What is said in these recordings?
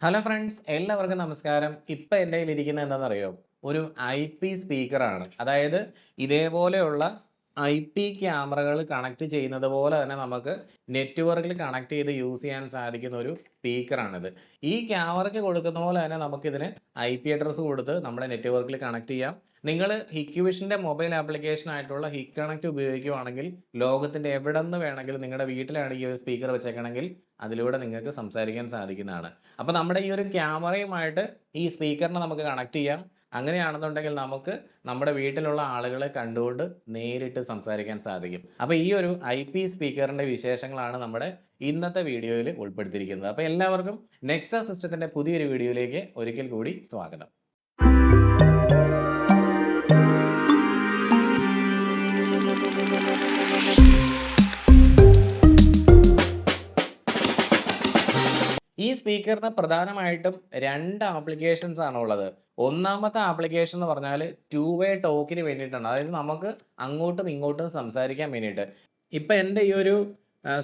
Hello friends, എല്ലാവർക്കും നമസ്കാരം. ഇപ്പം എൻ്റെ കയ്യിലിരിക്കുന്നത് എന്താണെന്നറിയോ? ഒരു IP സ്പീക്കറാണ്. അതായത് ഇതേപോലെയുള്ള IP ക്യാമറകൾ കണക്ട് ചെയ്യുന്നത് പോലെ തന്നെ നമുക്ക് നെറ്റ്വർക്കിൽ കണക്ട് ചെയ്ത് യൂസ് ചെയ്യാൻ സാധിക്കുന്ന ഒരു സ്പീക്കറാണിത്. ഈ ക്യാമറയ്ക്ക് കൊടുക്കുന്ന പോലെ തന്നെ നമുക്കിതിന് IP അഡ്രസ്സ് കൊടുത്ത് നമ്മുടെ നെറ്റ്വർക്കിൽ കണക്ട് ചെയ്യാം. നിങ്ങൾ ഹിക്വിഷൻ്റെ മൊബൈൽ ആപ്ലിക്കേഷൻ ആയിട്ടുള്ള ഹിക് കണക്റ്റ് ഉപയോഗിക്കുകയാണെങ്കിൽ ലോകത്തിൻ്റെ എവിടെ നിന്ന് വേണമെങ്കിലും നിങ്ങളുടെ വീട്ടിലാണ് ഈ ഒരു സ്പീക്കർ വെച്ചേക്കണമെങ്കിൽ അതിലൂടെ നിങ്ങൾക്ക് സംസാരിക്കാൻ സാധിക്കുന്നതാണ്. അപ്പോൾ നമ്മുടെ ഈ ഒരു ക്യാമറയുമായിട്ട് ഈ സ്പീക്കറിനെ നമുക്ക് കണക്ട് ചെയ്യാം. അങ്ങനെയാണെന്നുണ്ടെങ്കിൽ നമുക്ക് നമ്മുടെ വീട്ടിലുള്ള ആളുകളെ കണ്ടുകൊണ്ട് നേരിട്ട് സംസാരിക്കാൻ സാധിക്കും. അപ്പോൾ ഈ ഒരു IP സ്പീക്കറിൻ്റെ വിശേഷങ്ങളാണ് നമ്മുടെ ഇന്നത്തെ വീഡിയോയിൽ ഉൾപ്പെടുത്തിയിരിക്കുന്നത്. അപ്പോൾ എല്ലാവർക്കും നെക്സ സിസ്റ്റത്തിൻ്റെ പുതിയൊരു വീഡിയോയിലേക്ക് ഒരിക്കൽ കൂടി സ്വാഗതം. ഈ സ്പീക്കറിന് പ്രധാനമായിട്ടും 2 ആപ്ലിക്കേഷൻസ് ആണുള്ളത്. ഒന്നാമത്തെ ആപ്ലിക്കേഷൻ എന്ന് പറഞ്ഞാൽ 2 വേ ടോക്കിന് വേണ്ടിയിട്ടാണ്. അതായത് നമുക്ക് അങ്ങോട്ടും ഇങ്ങോട്ടും സംസാരിക്കാൻ വേണ്ടിയിട്ട്. ഇപ്പം എൻ്റെ ഈ ഒരു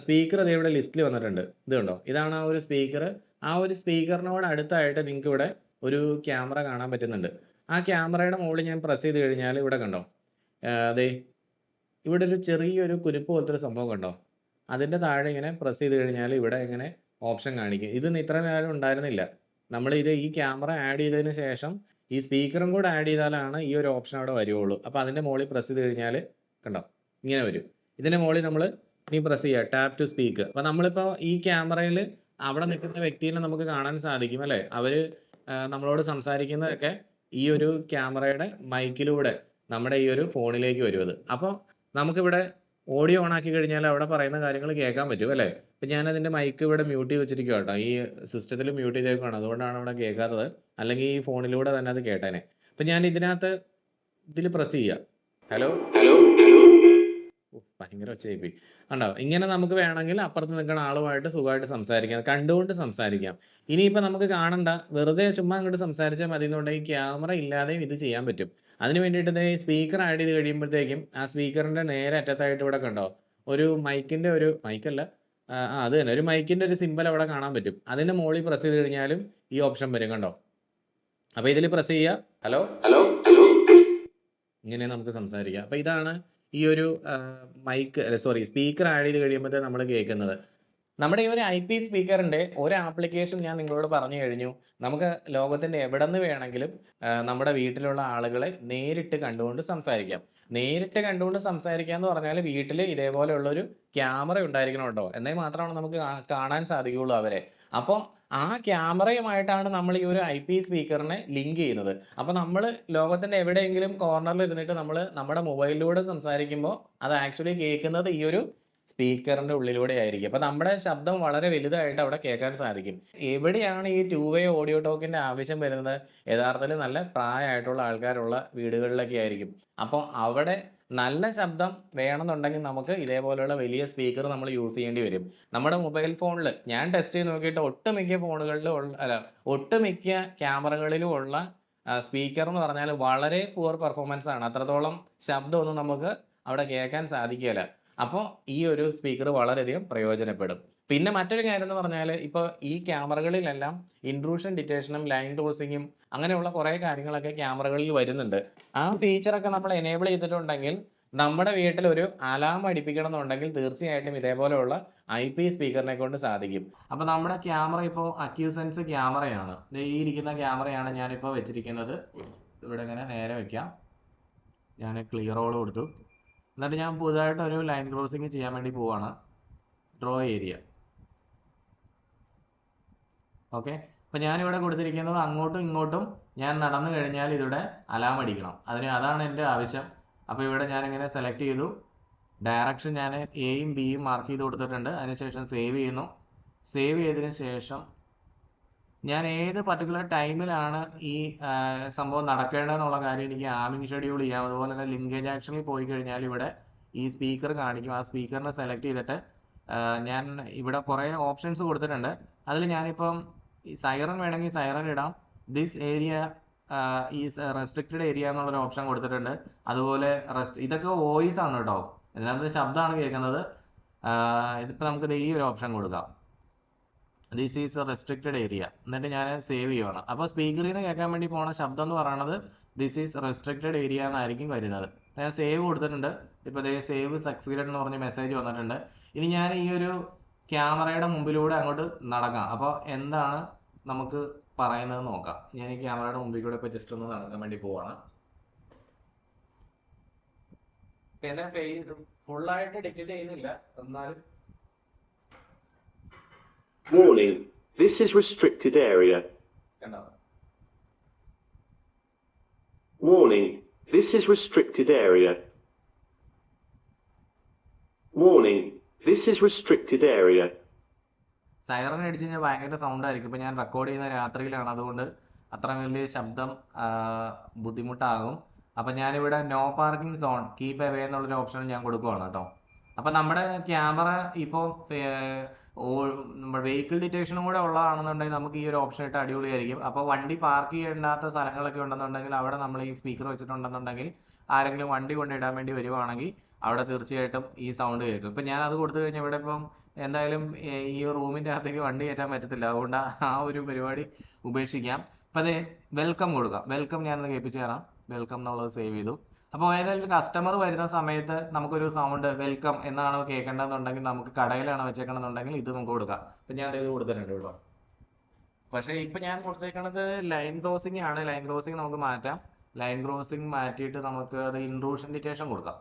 സ്പീക്കർ ദേ ഇവിടെ ലിസ്റ്റിൽ വന്നിട്ടുണ്ട്. ഇത് കണ്ടോ? ഇതാണ് ആ ഒരു സ്പീക്കർ. ആ ഒരു സ്പീക്കറിനോട് അടുത്തായിട്ട് നിങ്ങൾക്ക് ഇവിടെ ഒരു ക്യാമറ കാണാൻ പറ്റുന്നുണ്ട്. ആ ക്യാമറയുടെ മുകളിൽ ഞാൻ പ്രസ് ചെയ്ത് കഴിഞ്ഞാൽ ഇവിടെ കണ്ടോ? ദേ ഇവിടെ ഒരു ചെറിയൊരു കുരുപ്പ് പോലത്തെ ഒരു സംഭവം കണ്ടോ? അതിൻ്റെ താഴെ ഇങ്ങനെ പ്രസ് ചെയ്ത് കഴിഞ്ഞാൽ ഇവിടെ ഇങ്ങനെ ഓപ്ഷൻ കാണിക്കും. ഇതൊന്നും ഇത്ര നേരം ഉണ്ടായിരുന്നില്ല. ഈ ക്യാമറ ആഡ് ചെയ്തതിന് ശേഷം ഈ സ്പീക്കറും കൂടെ ആഡ് ചെയ്താലാണ് ഈ ഒരു ഓപ്ഷൻ അവിടെ വരുവുള്ളൂ. അപ്പോൾ അതിൻ്റെ മുകളിൽ പ്രസ് ചെയ്ത് കഴിഞ്ഞാൽ കണ്ടോ? ഇങ്ങനെ വരും. ഇതിൻ്റെ മുകളിൽ നമ്മൾ ഇനി പ്രസ് ചെയ്യുക ടാപ്പ് ടു സ്പീക്ക്. അപ്പോൾ നമ്മളിപ്പോൾ ഈ ക്യാമറയിൽ അവിടെ നിൽക്കുന്ന വ്യക്തിനെ നമുക്ക് കാണാൻ സാധിക്കും അല്ലേ? അവർ നമ്മളോട് സംസാരിക്കുന്നതൊക്കെ ഈ ഒരു ക്യാമറയുടെ മൈക്കിലൂടെ നമ്മുടെ ഈ ഒരു ഫോണിലേക്ക് വരും അത്. അപ്പോൾ നമുക്കിവിടെ ഓഡിയോ ഓൺ ആക്കി കഴിഞ്ഞാൽ അവിടെ പറയുന്ന കാര്യങ്ങൾ കേൾക്കാൻ പറ്റും അല്ലേ? ഇപ്പം ഞാനതിൻ്റെ മൈക്ക് ഇവിടെ മ്യൂട്ട് ചെയ്ത് വെച്ചിരിക്കുക കേട്ടോ. ഈ സിസ്റ്റത്തിൽ മ്യൂട്ട് ചെയ്തേക്കുവാണ്. അതുകൊണ്ടാണ് അവിടെ കേൾക്കാത്തത്. അല്ലെങ്കിൽ ഈ ഫോണിലൂടെ തന്നെ അത് കേട്ടേനെ. അപ്പം ഞാൻ ഇതിൽ പ്രസ് ചെയ്യുക. ഹലോ ഭയങ്കര ഒച്ചയായിപ്പോയി. കണ്ടോ? ഇങ്ങനെ നമുക്ക് വേണമെങ്കിൽ അപ്പുറത്ത് നിൽക്കുന്ന ആളുമായിട്ട് സുഖമായിട്ട് സംസാരിക്കാം. കണ്ടുകൊണ്ട് സംസാരിക്കാം. ഇനിയിപ്പോൾ നമുക്ക് കാണണ്ട, വെറുതെ ചുമ്മാ അങ്ങോട്ട് സംസാരിച്ചാൽ മതി എന്നുണ്ടെങ്കിൽ ക്യാമറ ഇല്ലാതെയും ഇത് ചെയ്യാൻ പറ്റും. അതിന് വേണ്ടിയിട്ട് ദേ സ്പീക്കർ ആഡ് ചെയ്ത് കഴിയുമ്പോഴത്തേക്കും ആ സ്പീക്കറിൻ്റെ നേരെ അറ്റത്തായിട്ട് ഇവിടെ കണ്ടോ? ഒരു മൈക്കിൻ്റെ ഒരു മൈക്കല്ല, അത് തന്നെ ഒരു മൈക്കിൻ്റെ ഒരു സിമ്പൽ അവിടെ കാണാൻ പറ്റും. അതിൻ്റെ മുകളിൽ പ്രസ് ചെയ്ത് കഴിഞ്ഞാലും ഈ ഓപ്ഷൻ വരും കണ്ടോ? അപ്പോൾ ഇതിൽ പ്രസ് ചെയ്യുക. ഹലോ ഇങ്ങനെ നമുക്ക് സംസാരിക്കാം. അപ്പോൾ ഇതാണ് ഈ ഒരു സ്പീക്കർ ആഡ് ചെയ്ത് കഴിയുമ്പോഴത്തേക്ക് നമ്മൾ കേൾക്കുന്നത്. നമ്മുടെ ഈ ഒരു IP സ്പീക്കറിൻ്റെ ഒരു ആപ്ലിക്കേഷൻ ഞാൻ നിങ്ങളോട് പറഞ്ഞു കഴിഞ്ഞു. നമുക്ക് ലോകത്തിൻ്റെ എവിടെ നിന്ന് വേണമെങ്കിലും നമ്മുടെ വീട്ടിലുള്ള ആളുകളെ നേരിട്ട് കണ്ടുകൊണ്ട് സംസാരിക്കാം. നേരിട്ട് കണ്ടുകൊണ്ട് സംസാരിക്കുക എന്ന് പറഞ്ഞാൽ വീട്ടിൽ ഇതേപോലെയുള്ളൊരു ക്യാമറ ഉണ്ടായിരിക്കണം കേട്ടോ. എന്നാൽ മാത്രമാണ് നമുക്ക് കാണാൻ സാധിക്കുകയുള്ളൂ അവരെ. അപ്പോൾ ആ ക്യാമറയുമായിട്ടാണ് നമ്മൾ ഈ ഒരു IP സ്പീക്കറിനെ ലിങ്ക് ചെയ്യുന്നത്. അപ്പോൾ നമ്മൾ ലോകത്തിൻ്റെ എവിടെയെങ്കിലും കോർണറിൽ ഇരുന്നിട്ട് നമ്മൾ നമ്മുടെ മൊബൈലിലൂടെ സംസാരിക്കുമ്പോൾ അത് ആക്ച്വലി കേൾക്കുന്നത് ഈ ഒരു സ്പീക്കറിൻ്റെ ഉള്ളിലൂടെ ആയിരിക്കും. അപ്പോൾ നമ്മുടെ ശബ്ദം വളരെ വലുതായിട്ട് അവിടെ കേൾക്കാൻ സാധിക്കും. എവിടെയാണ് ഈ 2 വേ ഓഡിയോ ടോക്കിൻ്റെ ആവശ്യം വരുന്നത്? യഥാർത്ഥത്തിൽ നല്ല പ്രായമായിട്ടുള്ള ആൾക്കാരുള്ള വീടുകളിലൊക്കെ ആയിരിക്കും. അപ്പോൾ അവിടെ നല്ല ശബ്ദം വേണമെന്നുണ്ടെങ്കിൽ നമുക്ക് ഇതേപോലെയുള്ള വലിയ സ്പീക്കർ നമ്മൾ യൂസ് ചെയ്യേണ്ടി വരും. നമ്മുടെ മൊബൈൽ ഫോണിൽ ഞാൻ ടെസ്റ്റ് ചെയ്ത് നോക്കിയിട്ട് ഒട്ടുമിക്ക ക്യാമറകളിലും ഉള്ള സ്പീക്കർ എന്ന് പറഞ്ഞാൽ വളരെ പുവർ പെർഫോമൻസ് ആണ്. അത്രത്തോളം ശബ്ദമൊന്നും നമുക്ക് അവിടെ കേൾക്കാൻ സാധിക്കില്ല. അപ്പോൾ ഈ ഒരു സ്പീക്കർ വളരെയധികം പ്രയോജനപ്പെടും. പിന്നെ മറ്റൊരു കാര്യം എന്ന് പറഞ്ഞാൽ ഇപ്പോൾ ഈ ക്യാമറകളിലെല്ലാം ഇൻട്രൂഷൻ ഡിറ്റക്ഷനും ലൈൻ ക്രോസിങ്ങും അങ്ങനെയുള്ള കുറേ കാര്യങ്ങളൊക്കെ ക്യാമറകളിൽ വരുന്നുണ്ട്. ആ ഫീച്ചറൊക്കെ നമ്മൾ എനേബിൾ ചെയ്തിട്ടുണ്ടെങ്കിൽ നമ്മുടെ വീട്ടിൽ ഒരു അലാം അടിപ്പിക്കണം എന്നുണ്ടെങ്കിൽ തീർച്ചയായിട്ടും ഇതേപോലെയുള്ള IP സ്പീക്കറിനെ കൊണ്ട് സാധിക്കും. അപ്പോൾ നമ്മുടെ ക്യാമറ ഇപ്പോൾ അക്യൂസെൻസ് ക്യാമറയാണ്. ഈ ഇരിക്കുന്ന ക്യാമറയാണ് ഞാനിപ്പോൾ വെച്ചിരിക്കുന്നത്. ഇവിടെ ഇങ്ങനെ നേരെ വയ്ക്കാം. ഞാൻ ക്ലിയർ ഓൾ കൊടുത്തു. എന്നിട്ട് ഞാൻ പുതുതായിട്ട് ഒരു ലൈൻ ക്രോസിങ് ചെയ്യാൻ വേണ്ടി പോവാണ്. Draw area. ഓക്കെ. അപ്പോൾ ഞാനിവിടെ കൊടുത്തിരിക്കുന്നത് അങ്ങോട്ടും ഇങ്ങോട്ടും ഞാൻ നടന്നു കഴിഞ്ഞാൽ ഇതിവിടെ അലാം അടിക്കണം. അതാണ് എൻ്റെ ആവശ്യം. അപ്പോൾ ഇവിടെ ഞാനിങ്ങനെ സെലക്ട് ചെയ്തു. ഡയറക്ഷൻ ഞാൻ എയും ബിയും മാർക്ക് ചെയ്ത് കൊടുത്തിട്ടുണ്ട്. അതിനുശേഷം സേവ് ചെയ്യുന്നു. സേവ് ചെയ്തതിന് ശേഷം ഞാൻ ഏത് പർട്ടിക്കുലർ ടൈമിലാണ് ഈ സംഭവം നടക്കേണ്ടതെന്നുള്ള കാര്യം എനിക്ക് ആമിങ് ഷെഡ്യൂൾ ചെയ്യാം. അതുപോലെ തന്നെ ലിങ്കേജ് ആക്ഷനിൽ പോയി കഴിഞ്ഞാൽ ഇവിടെ ഈ സ്പീക്കർ കാണിക്കും. ആ സ്പീക്കറിനെ സെലക്ട് ചെയ്തിട്ട് ഞാൻ ഇവിടെ കുറേ ഓപ്ഷൻസ് കൊടുത്തിട്ടുണ്ട്. അതിൽ ഞാനിപ്പം ഈ സൈറൺ വേണമെങ്കിൽ സൈറൺ ഇടാം. This area is restricted area എന്നുള്ളൊരു ഓപ്ഷൻ കൊടുത്തിട്ടുണ്ട്. അതുപോലെ ഇതൊക്കെ വോയിസ് ആണ് കേട്ടോ. ഇതിനകത്ത് ശബ്ദമാണ് കേൾക്കുന്നത്. ഇതിപ്പോൾ നമുക്ക് ഈ ഒരു ഓപ്ഷൻ കൊടുക്കാം. This is A restricted area. എന്നിട്ട് ഞാൻ സേവ് ചെയ്യുവാണ്. അപ്പോൾ സ്പീക്കറിൽ നിന്ന് കേൾക്കാൻ വേണ്ടി പോണ ശബ്ദം എന്ന് പറയുന്നത് ദിസ് ഈസ് റെസ്ട്രിക്റ്റഡ് ഏരിയ എന്നായിരിക്കും വരുന്നത്. ഞാൻ സേവ് കൊടുത്തിട്ടുണ്ട്. ഇപ്പോൾ ദേ സേവ് സക്സീഡഡ് എന്ന് പറഞ്ഞ മെസ്സേജ് വന്നിട്ടുണ്ട്. ഇനി ഞാൻ ഈ ഒരു ക്യാമറയുടെ മുമ്പിലൂടെ അങ്ങോട്ട് നടക്കാം. അപ്പോൾ എന്താണ് നമുക്ക് പറയുന്നത് നോക്കാം. ഞാൻ ഈ ക്യാമറയുടെ മുമ്പിൽ കൂടെ ഇപ്പോൾ ജസ്റ്റ് ഒന്ന് നടക്കാൻ വേണ്ടി പോവാണ്. പിന്നെ ഫുള്ളായിട്ട് ഡിറ്റക്ട് ചെയ്യുന്നില്ല, എന്നാലും Warning, this is restricted area. കണ്ടോ? Warning, this is restricted area. Warning, this is restricted area. Siren അടിച്ച് കഴിഞ്ഞാൽ ഭയങ്കര സൗണ്ട് ആയിരിക്കും. ഇപ്പം ഞാൻ റെക്കോർഡ് ചെയ്യുന്ന രാത്രിയിലാണ്, അതുകൊണ്ട് അത്ര വലിയ ശബ്ദം ബുദ്ധിമുട്ടാകും. അപ്പം ഞാനിവിടെ no parking zone keep away എന്നുള്ളൊരു ഓപ്ഷൻ ഞാൻ കൊടുക്കുവാണ് കേട്ടോ. അപ്പം നമ്മുടെ ക്യാമറ ഇപ്പോൾ നമ്മുടെ വെഹിക്കിൾ ഡിറ്റക്ഷനും കൂടെ ഉള്ളതാണെന്നുണ്ടെങ്കിൽ നമുക്ക് ഈ ഒരു ഓപ്ഷൻ ഇട്ട് അടിപൊളിയായിരിക്കും. അപ്പോൾ വണ്ടി പാർക്ക് ചെയ്യേണ്ടാത്ത സ്ഥലങ്ങളൊക്കെ ഉണ്ടെന്നുണ്ടെങ്കിൽ അവിടെ നമ്മൾ ഈ സ്പീക്കർ വെച്ചിട്ടുണ്ടെന്നുണ്ടെങ്കിൽ ആരെങ്കിലും വണ്ടി കൊണ്ടിടാൻ വേണ്ടി വരുവാണെങ്കിൽ അവിടെ തീർച്ചയായിട്ടും ഈ സൗണ്ട് കേൾക്കും. ഇപ്പം ഞാൻ അത് കൊടുത്തു കഴിഞ്ഞാൽ ഇവിടെ ഇപ്പം എന്തായാലും ഈ റൂമിൻ്റെ അകത്തേക്ക് വണ്ടി കയറ്റാൻ പറ്റത്തില്ല, അതുകൊണ്ട് ആ ഒരു പരിപാടി ഉപേക്ഷിക്കാം. അപ്പം അതെ വെൽക്കം കൊടുക്കാം. വെൽക്കം ഞാനൊന്ന് കേൾപ്പിച്ച് തരാം. വെൽക്കം എന്നുള്ളത് സേവ് ചെയ്തു. അപ്പോൾ ഏതായാലും കസ്റ്റമർ വരുന്ന സമയത്ത് നമുക്കൊരു സൗണ്ട് വെൽക്കം എന്നാണ് കേൾക്കേണ്ടതെന്നുണ്ടെങ്കിൽ, നമുക്ക് കടയിലാണ് വെച്ചേക്കണമെന്നുണ്ടെങ്കിൽ ഇത് നമുക്ക് കൊടുക്കാം. അപ്പം ഞാൻ ഇത് കൊടുത്തിട്ടുണ്ട് കേട്ടോ. പക്ഷേ ഇപ്പം ഞാൻ കൊടുത്തേക്കണത് ലൈൻ ക്രോസിംഗ് ആണ്. ലൈൻ ക്രോസിംഗ് നമുക്ക് മാറ്റാം. ലൈൻ ക്രോസിംഗ് മാറ്റിയിട്ട് നമുക്ക് അത് ഇൻട്രൂഷൻ ഡിറ്റക്ഷൻ കൊടുക്കാം.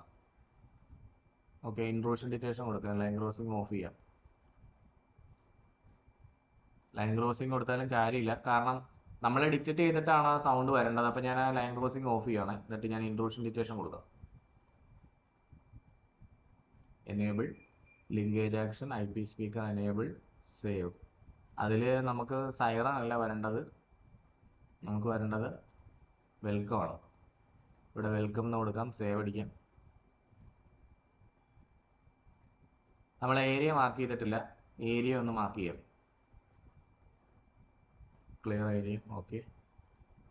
ഓക്കെ, ഇൻട്രൂഷൻ ഡിറ്റക്ഷൻ കൊടുക്കാം. ലൈൻ ക്രോസിംഗ് ഓഫ് ചെയ്യാം. ലൈൻ ക്രോസിംഗ് കൊടുത്താലും കാര്യമില്ല, കാരണം നമ്മൾ ഡിറ്റക്ട് ചെയ്തിട്ടാണ് ആ സൗണ്ട് വരേണ്ടത്. അപ്പം ഞാൻ ആ ലൈൻ ക്രോസിംഗ് ഓഫ് ചെയ്യാണ്. എന്നിട്ട് ഞാൻ ഇൻട്രൂഷൻ ഡിറ്റക്ഷൻ കൊടുക്കാം. Enable linkage action IP speaker enable save. അതിൽ നമുക്ക് സൈറൺ അല്ല വരേണ്ടത്, നമുക്ക് വരേണ്ടത് വെൽക്കം ആണ്. ഇവിടെ വെൽക്കം എന്ന് കൊടുക്കാം. സേവ് അടിക്കാം. നമ്മൾ ഏരിയ മാർക്ക് ചെയ്തിട്ടില്ല, ഏരിയ ഒന്ന് മാർക്ക് ചെയ്യാം. Clear area. Okay,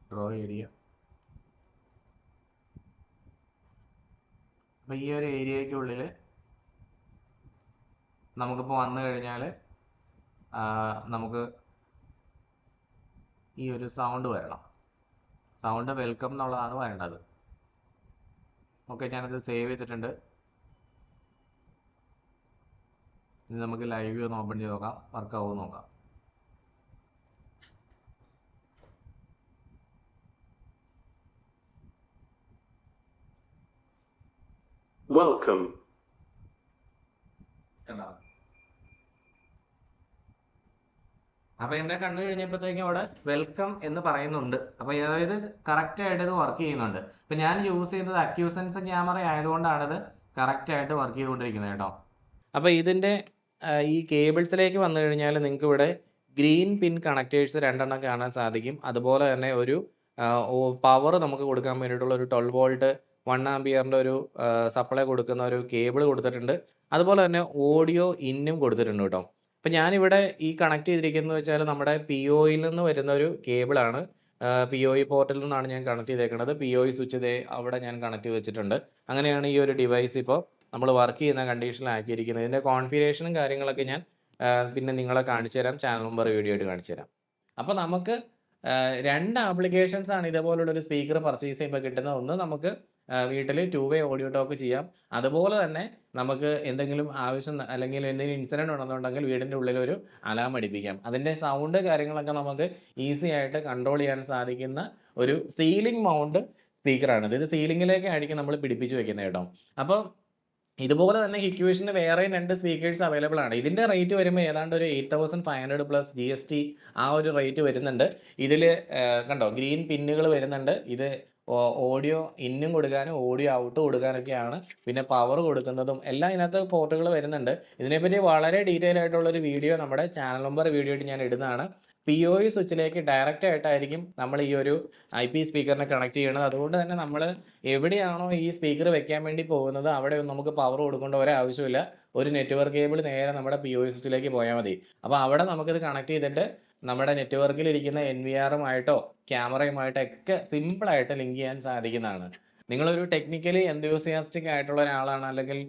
draw area. അപ്പം ഈ ഒരു ഏരിയയ്ക്കുള്ളിൽ നമുക്കിപ്പോൾ വന്നു കഴിഞ്ഞാൽ നമുക്ക് ഈ ഒരു സൗണ്ട് വരണം. സൗണ്ട് വെൽക്കം എന്നുള്ളതാണ് വരേണ്ടത്. ഓക്കെ, ഞാനത് സേവ് ചെയ്തിട്ടുണ്ട്. ഇനി നമുക്ക് ലൈവ് ഒന്ന് ഓപ്പൺ ചെയ്ത് നോക്കാം, വർക്ക് ആവും നോക്കാം. Welcome. അപ്പൊ എന്റെ കണ്ടു കഴിഞ്ഞപ്പോഴത്തേക്കും അവിടെ വെൽക്കം എന്ന് പറയുന്നുണ്ട്. അപ്പൊ അതായത് കറക്റ്റ് ആയിട്ട് ഇത് വർക്ക് ചെയ്യുന്നുണ്ട്. ഇപ്പൊ ഞാൻ യൂസ് ചെയ്തത് അക്യൂസൻസ് ക്യാമറ ആയതുകൊണ്ടാണ് ഇത് കറക്റ്റ് ആയിട്ട് വർക്ക് ചെയ്തുകൊണ്ടിരിക്കുന്നത് കേട്ടോ. അപ്പൊ ഇതിന്റെ ഈ കേബിൾസിലേക്ക് വന്നു കഴിഞ്ഞാൽ നിങ്ങൾക്ക് ഇവിടെ ഗ്രീൻ പിൻ കണക്റ്റേഴ്സ് 2 എണ്ണം കാണാൻ സാധിക്കും. അതുപോലെ തന്നെ ഒരു പവർ നമുക്ക് കൊടുക്കാൻ വേണ്ടിയിട്ടുള്ള ഒരു 12 വോൾട്ട് 1 ആംപിയറിൻ്റെ ഒരു സപ്ലൈ കൊടുക്കുന്ന ഒരു കേബിൾ കൊടുത്തിട്ടുണ്ട്. അതുപോലെ തന്നെ ഓഡിയോ ഇന്നും കൊടുത്തിട്ടുണ്ട് കേട്ടോ. അപ്പം ഞാനിവിടെ ഈ കണക്ട് ചെയ്തിരിക്കുന്നത് വെച്ചാൽ നമ്മുടെ POയിൽ നിന്ന് വരുന്ന ഒരു കേബിളാണ്. POE പോർട്ടിൽ നിന്നാണ് ഞാൻ കണക്ട് ചെയ്തേക്കുന്നത്. POE സ്വിച്ച് ഇതേ അവിടെ ഞാൻ കണക്ട് ചെയ്ത് വെച്ചിട്ടുണ്ട്. അങ്ങനെയാണ് ഈ ഒരു ഡിവൈസ് ഇപ്പോൾ നമ്മൾ വർക്ക് ചെയ്യുന്ന കണ്ടീഷനിലാക്കിയിരിക്കുന്നത്. ഇതിൻ്റെ കോൺഫിഗറേഷനും കാര്യങ്ങളൊക്കെ ഞാൻ പിന്നെ നിങ്ങളെ കാണിച്ചു തരാം. ചാനൽ നമ്പർ വീഡിയോ ആയിട്ട് കാണിച്ചു തരാം. അപ്പോൾ നമുക്ക് 2 ആപ്ലിക്കേഷൻസ് ആണ് ഇതേപോലുള്ളൊരു സ്പീക്കർ പർച്ചേസ് ചെയ്യുമ്പോൾ കിട്ടുന്നത്. ഒന്ന് നമുക്ക് വീട്ടിൽ 2 വേ ഓഡിയോ ടോക്ക് ചെയ്യാം. അതുപോലെ തന്നെ നമുക്ക് എന്തെങ്കിലും ആവശ്യം അല്ലെങ്കിൽ എന്തെങ്കിലും ഇൻസിഡൻറ്റ് ഉണ്ടെന്നുണ്ടെങ്കിൽ വീടിൻ്റെ ഉള്ളിലൊരു അലാം അടിപ്പിക്കാം. അതിൻ്റെ സൗണ്ട് കാര്യങ്ങളൊക്കെ നമുക്ക് ഈസി ആയിട്ട് കൺട്രോൾ ചെയ്യാൻ സാധിക്കുന്ന ഒരു സീലിംഗ് മൗണ്ട് സ്പീക്കറാണിത്. ഇത് സീലിംഗിലേക്കായിരിക്കും നമ്മൾ പിടിപ്പിച്ച് വെക്കുന്നത് കേട്ടോ. അപ്പോൾ ഇതുപോലെ തന്നെ ഹിക്വേഷന് വേറെയും 2 സ്പീക്കേഴ്സ് അവൈലബിൾ ആണ്. ഇതിൻ്റെ റേറ്റ് വരുമ്പോൾ ഏതാണ്ട് ഒരു 8500 പ്ലസ് GST ആ ഒരു റേറ്റ് വരുന്നുണ്ട്. ഇതിൽ കണ്ടോ ഗ്രീൻ പിന്നുകൾ വരുന്നുണ്ട്. ഇത് ഓഡിയോ ഇന്നും കൊടുക്കാനും ഓഡിയോ ഔട്ട് കൊടുക്കാനൊക്കെയാണ്. പിന്നെ പവർ കൊടുക്കുന്നതും എല്ലാം ഇതിനകത്ത് പോർട്ടുകൾ വരുന്നുണ്ട്. ഇതിനെപ്പറ്റി വളരെ ഡീറ്റെയിൽ ആയിട്ടുള്ളൊരു വീഡിയോ നമ്മുടെ ചാനൽ നമ്പർ വീഡിയോ ആയിട്ട് ഞാൻ ഇടുന്നതാണ്. POE സ്വിച്ചിലേക്ക് ഡയറക്റ്റ് ആയിട്ടായിരിക്കും നമ്മൾ ഈ ഒരു IP സ്പീക്കറിനെ കണക്ട് ചെയ്യണത്. അതുകൊണ്ട് തന്നെ നമ്മൾ എവിടെയാണോ ഈ സ്പീക്കർ വെക്കാൻ വേണ്ടി പോകുന്നത് അവിടെ ഒന്നും നമുക്ക് പവർ കൊടുക്കേണ്ട ഒരാവശ്യമില്ല. ഒരു നെറ്റ്വർക്ക് കേബിൾ നേരെ നമ്മുടെ POE സ്വിച്ചിലേക്ക് പോയാൽ മതി. അപ്പോൾ അവിടെ നമുക്കിത് കണക്ട് ചെയ്തിട്ട് നമ്മുടെ നെറ്റ്വർക്കിലിരിക്കുന്ന NVRമായിട്ടോ ക്യാമറയുമായിട്ടോ ഒക്കെ സിമ്പിളായിട്ട് ലിങ്ക് ചെയ്യാൻ സാധിക്കുന്നതാണ്. നിങ്ങളൊരു ടെക്നിക്കലി എന്തൂസിയാസ്റ്റിക് ആയിട്ടുള്ള ഒരാളാണ്, അല്ലെങ്കിൽ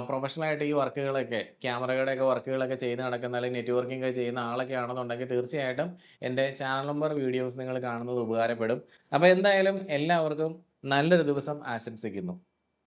പ്രൊഫഷണലായിട്ട് ഈ വർക്കുകളൊക്കെ ക്യാമറയുടെയൊക്കെ വർക്കുകളൊക്കെ ചെയ്ത് നടക്കുന്ന, അല്ലെങ്കിൽ നെറ്റ്വർക്കിംഗ് ഒക്കെ ചെയ്യുന്ന ആളൊക്കെ ആണെന്നുണ്ടെങ്കിൽ തീർച്ചയായിട്ടും എൻ്റെ ചാനൽ നമ്പർ വീഡിയോസ് നിങ്ങൾ കാണുന്നത് ഉപകാരപ്പെടും. അപ്പോൾ എന്തായാലും എല്ലാവർക്കും നല്ലൊരു ദിവസം ആശംസിക്കുന്നു.